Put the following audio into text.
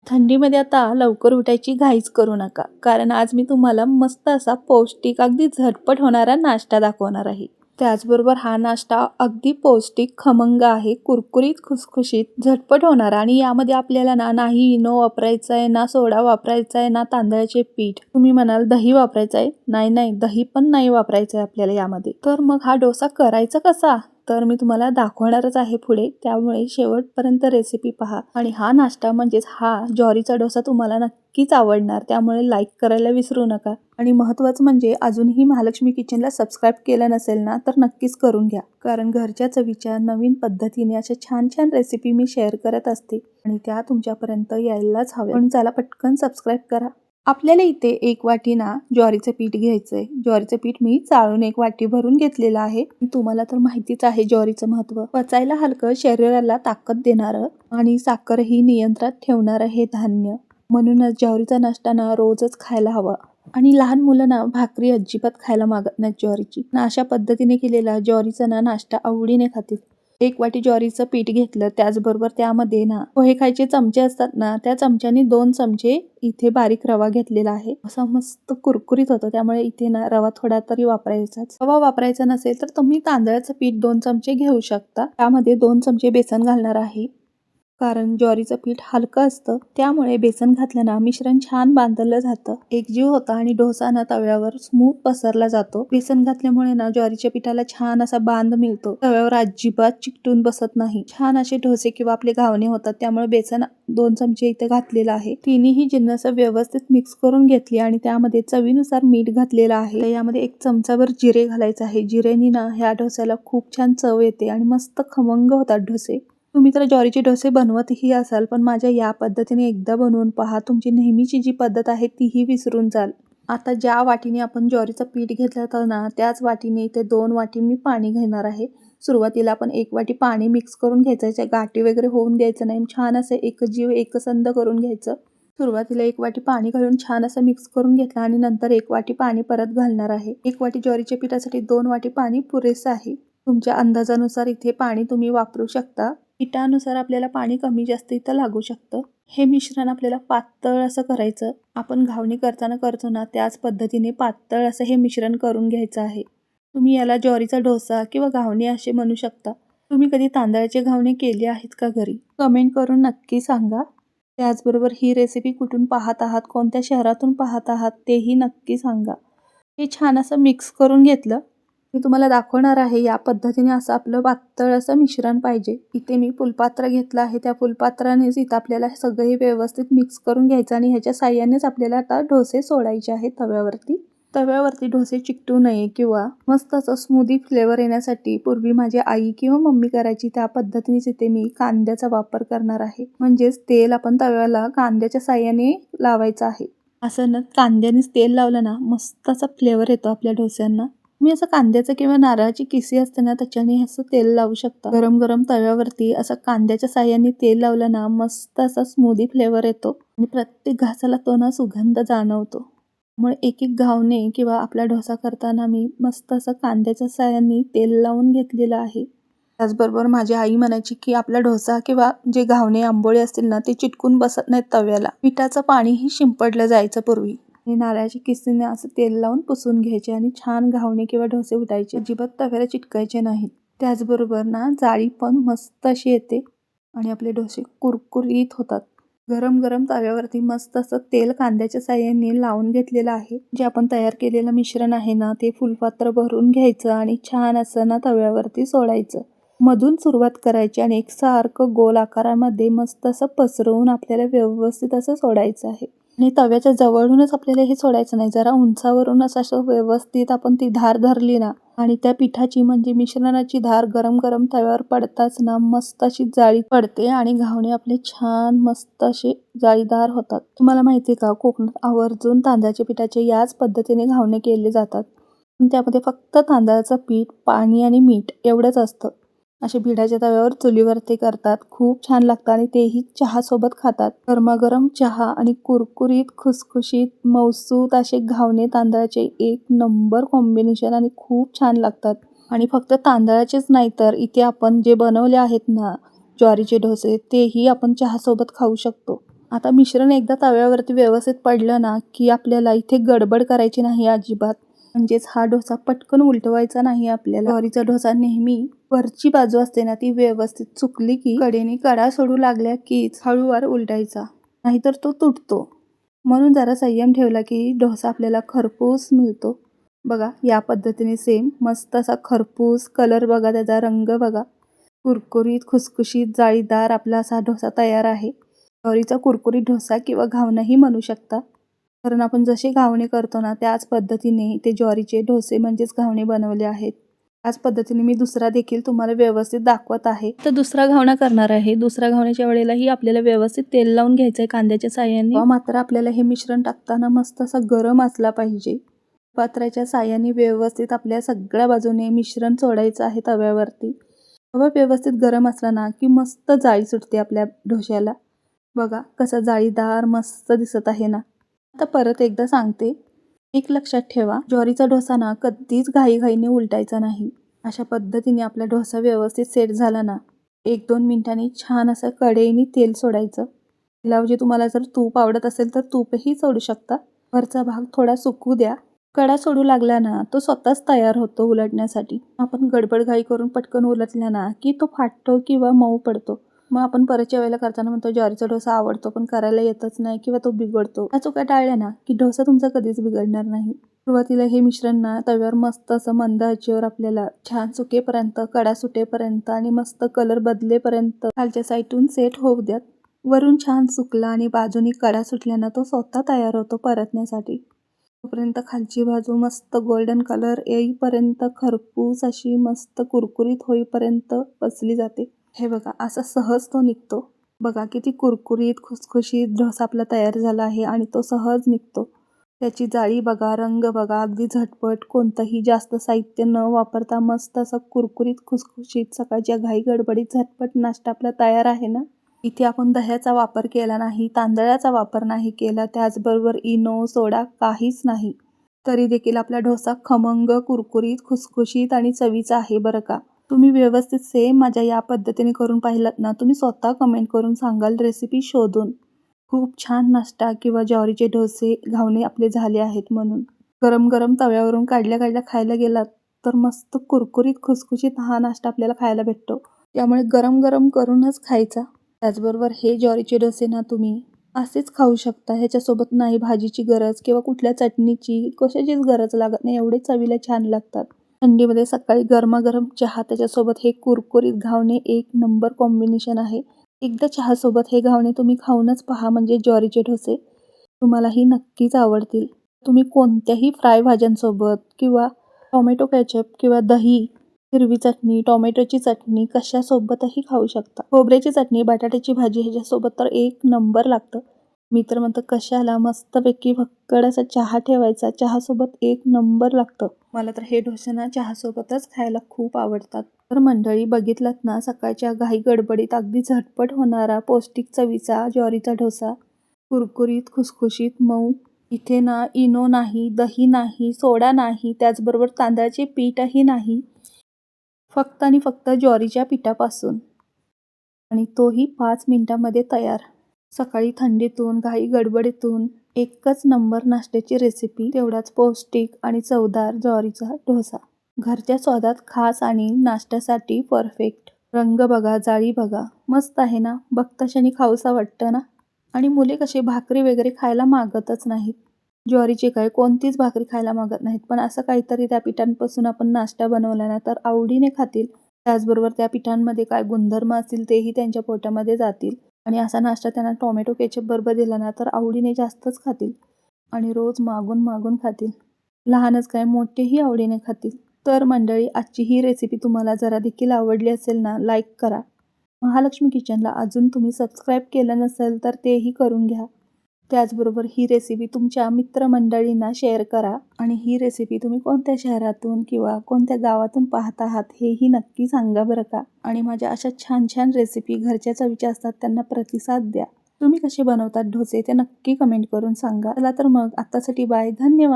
थंडीमध्ये आता लवकर उठायची घाईच करू नका, कारण आज मी तुम्हाला मस्त असा पौष्टिक अगदी झटपट होणारा नाश्ता दाखवणार आहे. त्याचबरोबर हा नाश्ता अगदी पौष्टिक, खमंग आहे, कुरकुरीत, खुसखुशीत, झटपट होणारा. आणि यामध्ये आपल्याला नाही इनो वापरायचा आहे, ना सोडा वापरायचा आहे, ना तांदळाचे पीठ. तुम्ही म्हणाल दही वापरायचं आहे. नाही, दही पण नाही वापरायचं आहे आपल्याला यामध्ये. तर मग हा डोसा करायचा कसा, तर मी तुम्हाला दाखवणारच आहे पुढे, त्यामुळे शेवटपर्यंत रेसिपी पहा. आणि हा नाश्ता म्हणजेच हा ज्वारीचा डोसा तुम्हाला नक्कीच आवडणार, त्यामुळे लाईक करायला विसरू नका. आणि महत्त्वाचं म्हणजे अजूनही महालक्ष्मी किचनला सबस्क्राईब केलं नसेल ना, तर नक्कीच करून घ्या, कारण घरच्या चवीच्या नवीन पद्धतीने अशा छान छान रेसिपी मी शेअर करत असते आणि त्या तुमच्यापर्यंत यायलाच हव्या. म्हणून चला पटकन सबस्क्राईब करा. आपल्याला इथे 1 वाटी ज्वारीचं पीठ घ्यायचंय. ज्वारीचं पीठ मी चाळून 1 वाटी भरून घेतलेलं आहे. तुम्हाला तर माहितीच आहे ज्वारीचं महत्त्व. पचायला हलकं, शरीराला ताकद देणारं आणि साखरही नियंत्रणात ठेवणारं हे धान्य. म्हणूनच ज्वारीचा नाश्ता रोजच खायला हवा. आणि लहान मुलं भाकरी अजिबात खायला मागत नाहीत ज्वारीची. अशा पद्धतीने केलेला ज्वारीचा नाश्ता आवडीने खातील. 1 वाटी ज्वारीचं पीठ घेतलं, त्याचबरोबर त्यामध्ये पोहे खायचे चमचे असतात त्या चमच्याने 2 चमचे इथे बारीक रवा घेतलेला आहे. असा मस्त कुरकुरीत होतं, त्यामुळे इथे रवा थोडा तरी वापरायचाच. रवा वापरायचा नसेल तर तुम्ही तांदळाचं पीठ 2 चमचे घेऊ शकता. त्यामध्ये 2 चमचे बेसन घालणार आहे, कारण ज्वारीचं पीठ हलकं असतं, त्यामुळे बेसन घातल्यानं मिश्रण छान बांधलं जातं, एकजीव होतं आणि डोसा तव्यावर स्मूथ पसरला जातो. बेसन घातल्यामुळे ज्वारीच्या पिठाला छान असा बांध मिळतो, तव्यावर अजिबात चिकटून बसत नाही. छान असे डोसे किंवा आपले घावणे होतात. त्यामुळे बेसन 2 चमचे इथे घातलेलं आहे. तिन्ही जिन्नस व्यवस्थित मिक्स करून घेतली आणि त्यामध्ये चवीनुसार मीठ घातलेलं आहे. तर यामध्ये 1 चमचाभर जिरे घालायचं आहे. जिरेनी ह्या डोस्याला खूप छान चव येते आणि मस्त खमंग होतात डोसे. तुम्ही तर ज्वारीचे डोसे बनवतही असाल, पण माझ्या या पद्धतीने एकदा बनवून पहा. तुमची नेहमीची जी पद्धत आहे तीही विसरून जाल. आता ज्या वाटीने आपण ज्वारीचं पीठ घेतलं होतं त्याच वाटीने इथे 2 वाटी मी पाणी घेणार आहे. सुरुवातीला आपण 1 वाटी पाणी मिक्स करून घ्यायचं, गाठी वगैरे होऊन द्यायचं नाही. छान असं एकजीव एकसंध करून घ्यायचं. सुरुवातीला 1 वाटी पाणी घालून छान असं मिक्स करून घेतलं आणि नंतर 1 वाटी पाणी परत घालणार आहे. 1 वाटी ज्वारीच्या पिठासाठी 2 वाटी पाणी पुरेसं आहे. तुमच्या अंदाजानुसार इथे पाणी तुम्ही वापरू शकता. पिठानुसार आपल्याला पाणी कमी जास्त इथं लागू शकतं. हे मिश्रण आपल्याला पातळ असं करायचं. आपण घावणे करताना करतो त्याच पद्धतीने पातळ असं हे मिश्रण करून घ्यायचं आहे. तुम्ही याला ज्वारीचा डोसा किंवा घावणे असे म्हणू शकता. तुम्ही कधी तांदळाचे घावणे केले आहेत का घरी? कमेंट करून नक्की सांगा. त्याचबरोबर ही रेसिपी कुठून पाहत आहात, कोणत्या शहरातून पाहत आहात तेही नक्की सांगा. हे छान असं मिक्स करून घेतलं. मी तुम्हाला दाखवणार आहे या पद्धतीने असं आपलं पातळ असं मिश्रण पाहिजे. इथे मी फुलपात्र घेतलं आहे. त्या फुलपात्रानेच इथं आपल्याला सगळे व्यवस्थित मिक्स करून घ्यायचं आणि ह्याच्या साह्यानेच आपल्याला आता डोसे सोडायचे आहेत तव्यावरती. डोसे चिकटू नये किंवा मस्त असं स्मूदी फ्लेवर येण्यासाठी पूर्वी माझी आई किंवा मम्मी करायची त्या पद्धतीनेच इथे मी कांद्याचा वापर करणार आहे. म्हणजेच तेल आपण तव्याला कांद्याच्या साह्याने लावायचं आहे. असं कांद्यानेच तेल लावलं मस्त असा फ्लेवर येतो आपल्या डोस्यांना. मी असं कांद्याचं किंवा नारळाची किसी असते त्याच्याने असं तेल लावू शकता. गरम गरम तव्यावरती असं कांद्याच्या साह्याने तेल लावलं मस्त असा स्मूदी फ्लेवर येतो आणि प्रत्येक घासाला तो सुगंध जाणवतो. त्यामुळे एक घावणे किंवा आपला डोसा करताना मी मस्त असं कांद्याच्या साह्याने तेल लावून घेतलेलं आहे. त्याचबरोबर माझी आई म्हणायची की आपला डोसा किंवा जे घावणे आंबोळे असतील ते चिटकून बसत नाहीत तव्याला. पिठाचं पाणीही शिंपडलं जायचं पूर्वी. आणि नारळाच्या किसीने असं तेल लावून पुसून घ्यायचे आणि छान घावणे किंवा डोसे उठायचे. अजिबात तव्याला चिटकायचे नाहीत. त्याचबरोबर जाळी पण मस्त अशी येते आणि आपले डोसे कुरकुरीत होतात. गरम गरम तव्यावरती मस्त असं तेल कांद्याच्या साह्याने लावून घेतलेलं आहे. जे आपण तयार केलेलं मिश्रण आहे ते फुलपात्र भरून घ्यायचं आणि छान असं तव्यावरती सोडायचं. मधून सुरुवात करायची आणि एकसारखं गोल आकारामध्ये मस्त असं पसरवून आपल्याला व्यवस्थित असं सोडायचं आहे. आणि तव्याच्या जवळूनच आपल्याला हे सोडायचं नाही, जरा उंचावरूनच असं व्यवस्थित आपण ती धार धरली आणि त्या पिठाची म्हणजे मिश्रणाची धार गरम गरम तव्यावर पडताच मस्त अशी जाळी पडते आणि घावणे आपले छान मस्त असे जाळीदार होतात. तुम्हाला माहिती आहे का, कोकणात आवर्जून तांदळाच्या पिठाचे याच पद्धतीने घावणे केले जातात. त्यामध्ये फक्त तांदळाचं पीठ, पाणी आणि मीठ एवढंच असतं. असे भिडाच्या तव्यावर चुलीवरती करतात. खूप छान लागतं आणि तेही चहासोबत खातात. गरमागरम चहा आणि कुरकुरीत, खुसखुशीत, मऊसूत असे घावणे तांदळाचे 1 नंबर कॉम्बिनेशन आणि खूप छान लागतात. आणि फक्त तांदळाचेच नाही तर इथे आपण जे बनवले आहेत ज्वारीचे डोसे तेही आपण चहासोबत खाऊ शकतो. आता मिश्रण एकदा तव्यावरती व्यवस्थित पडलं ना की आपल्याला इथे गडबड करायची नाही अजिबात. म्हणजेच हा डोसा पटकन उलटवायचा नाही आपल्याला. ज्वारीचा डोसा नेहमी वरची बाजू असते ना ती व्यवस्थित चुकली की कडेने कडा सोडू लागल्या कीच हळूवार उलटायचा, नाहीतर तो तुटतो. म्हणून जरा संयम ठेवला की डोसा आपल्याला खरपूस मिळतो. बघा या पद्धतीने सेम मस्त असा खरपूस कलर बघा, त्याचा रंग बघा, कुरकुरीत खुसखुशीत जाळीदार आपला असा डोसा तयार आहे. ज्वारीचा कुरकुरीत डोसा किंवा घावणंही म्हणू शकता, कारण आपण जसे घावणे करतो ना त्याच पद्धतीने ते ज्वारीचे डोसे म्हणजेच घावणे बनवले आहेत. त्याच पद्धतीने मी दुसरा देखील तुम्हाला व्यवस्थित दाखवत आहे. तर दुसरा घावणा करणार आहे. दुसऱ्या घावण्याच्या वेळेलाही आपल्याला व्यवस्थित तेल लावून घ्यायचं आहे कांद्याच्या साह्याने. मात्र आपल्याला हे मिश्रण टाकताना मस्त असा गरम असला पाहिजे. पात्राच्या साह्याने व्यवस्थित आपल्या सगळ्या बाजूने मिश्रण सोडायचं आहे तव्यावरती. तवा व्यवस्थित गरम असला ना की मस्त जाळी सुटते आपल्या डोश्याला. बघा कसा जाळीदार मस्त दिसत आहे ना. आता परत एकदा सांगते, एक लक्षात ठेवा, ज्वारीचा डोसा ना कधीच घाईघाईने उलटायचा नाही. अशा पद्धतीने आपला डोसा व्यवस्थित सेट झाला ना 1-2 मिनिटांनी छान असं कढईने तेल सोडायचं. तेलाऐवजी तुम्हाला जर तूप आवडत असेल तर तूपही सोडू शकता. वरचा भाग थोडा सुकू द्या. कडा सोडू लागला ना तो स्वतःच तयार होतो उलटण्यासाठी. आपण गडबड घाई करून पटकन उलटला ना की तो फाटतो किंवा मऊ पडतो. मग आपण परतच्या वेळेला करताना म्हणतो ज्वारीचा डोसा आवडतो पण करायला येतच नाही किंवा तो बिघडतो. ह्या चुका टाळल्या ना की डोसा तुमचा कधीच बिघडणार नाही. सुरुवातीला हे मिश्रण ना तव्यावर मस्त असं मंद आचेवर आपल्याला छान सुकेपर्यंत, कडा सुटेपर्यंत आणि मस्त कलर बदलेपर्यंत खालच्या साईडून सेट होऊ द्यात. वरून छान सुकला आणि बाजूनी कडा सुटल्यानं तो स्वतः तयार होतो परतण्यासाठी. तोपर्यंत खालची बाजू मस्त गोल्डन कलर येईपर्यंत खरपूस अशी मस्त कुरकुरीत होईपर्यंत बसली जाते. हे बघा असा सहज तो निघतो. बघा किती कुरकुरीत खुसखुशीत डोसा आपला तयार झाला आहे आणि तो सहज निघतो. त्याची जाळी बघा, रंग बघा, अगदी झटपट कोणतंही जास्त साहित्य न वापरता मस्त असा कुरकुरीत खुसखुशीत सकाळच्या घाई गडबडीत झटपट नाश्ता आपला तयार आहे ना. इथे आपण दह्याचा वापर केला नाही, तांदळाचा वापर नाही केला, त्याचबरोबर इनो, सोडा काहीच नाही. तरी देखील आपला डोसा खमंग, कुरकुरीत, खुसखुशीत आणि चवीचा आहे बरं का. तुम्ही व्यवस्थित सेम माझ्या या पद्धतीने करून पाहिलात ना, तुम्ही स्वतः कमेंट करून सांगाल रेसिपी शोधून. खूप छान नाश्ता किंवा ज्वारीचे डोसे, घावणे आपले झाले आहेत म्हणून. गरम गरम तव्यावरून काढल्या काढल्या खायला गेलात तर मस्त कुरकुरीत खुसखुशीत हा नाश्ता आपल्याला खायला भेटतो. त्यामुळे गरम गरम करूनच खायचा. त्याचबरोबर हे ज्वारीचे डोसे ना तुम्ही असेच खाऊ शकता. ह्याच्यासोबत नाही भाजीची गरज किंवा कुठल्या चटणीची कशाचीच गरज लागत नाही, एवढे चवीला छान लागतात. थंडीमध्ये सकाळी गरमागरम चहा त्याच्यासोबत हे कुरकुरीत घावणे एक नंबर कॉम्बिनेशन आहे. एकदा चहासोबत हे घावणे तुम्ही खाऊनच पहा, म्हणजे ज्वारीचे डोसे तुम्हालाही नक्कीच आवडतील. तुम्ही कोणत्याही फ्राय भाज्यांसोबत किंवा टोमॅटो केचप किंवा दही, हिरवी चटणी, टोमॅटोची चटणी कशासोबतही खाऊ शकता. खोबऱ्याची चटणी, बटाट्याची भाजी ह्याच्यासोबत तर एक नंबर लागतं. मी तर म्हणतो कशाला मस्तपैकी फक्कड असा चहा ठेवायचा, चहासोबत एक नंबर लागतं. मला तर हे डोसे ना चहासोबतच खायला खूप आवडतात. तर मंडळी बघितलात ना सकाळच्या घाई गडबडीत अगदी झटपट होणारा पौष्टिक चवीचा ज्वारीचा डोसा, कुरकुरीत खुसखुशीत मऊ. इथे ना इनो नाही, दही नाही, सोडा नाही, त्याचबरोबर तांदळाचे पीठही नाही, फक्त आणि फक्त ज्वारीच्या पिठापासून, आणि तोही 5 मिनिटांमध्ये तयार. सकाळी थंडीतून घाई गडबडीतून एकच नंबर नाश्त्याची रेसिपी, तेवढाच पौष्टिक आणि चवदार ज्वारीचा डोसा. घरच्या स्वादात खास आणि नाश्त्यासाठी परफेक्ट. रंग बघा, जाळी बघा, मस्त आहे ना. बघताक्षणी खाऊसा वाटतं ना. आणि मुले कशी भाकरी वगैरे खायला मागतच नाहीत. ज्वारीची काय कोणतीच भाकरी खायला मागत नाहीत, पण असं काहीतरी त्या पिठांपासून आपण नाश्ता बनवला ना तर आवडीने खातील. त्याचबरोबर त्या पिठांमध्ये काय गुणधर्म असतील तेही त्यांच्या पोटामध्ये जातील. आणि असा नाश्ता त्यांना टोमॅटो केचप बरोबर दिला ना तर आवडीने जास्तच खातील आणि रोज मागून मागून खातील. लहानच काय मोठेही आवडीने खातील. तर मंडळी आजची ही रेसिपी तुम्हाला जरा देखील आवडली असेल ना, लाईक करा. महालक्ष्मी किचनला अजून तुम्ही सबस्क्राईब केलं नसेल तर तेही करून घ्या. त्याचबरोबर ही रेसिपी तुमच्या मित्रमंडळींना शेअर करा. आणि ही रेसिपी तुम्ही कोणत्या शहरातून किंवा कोणत्या गावातून पाहत आहात हेही नक्की सांगा बरं का. आणि माझ्या अशा छान छान रेसिपी घरच्या चवीच्या असतात त्यांना प्रतिसाद द्या. तुम्ही कसे बनवतात डोसे ते नक्की कमेंट करून सांगा. चला तर मग आत्तासाठी बाय, धन्यवाद.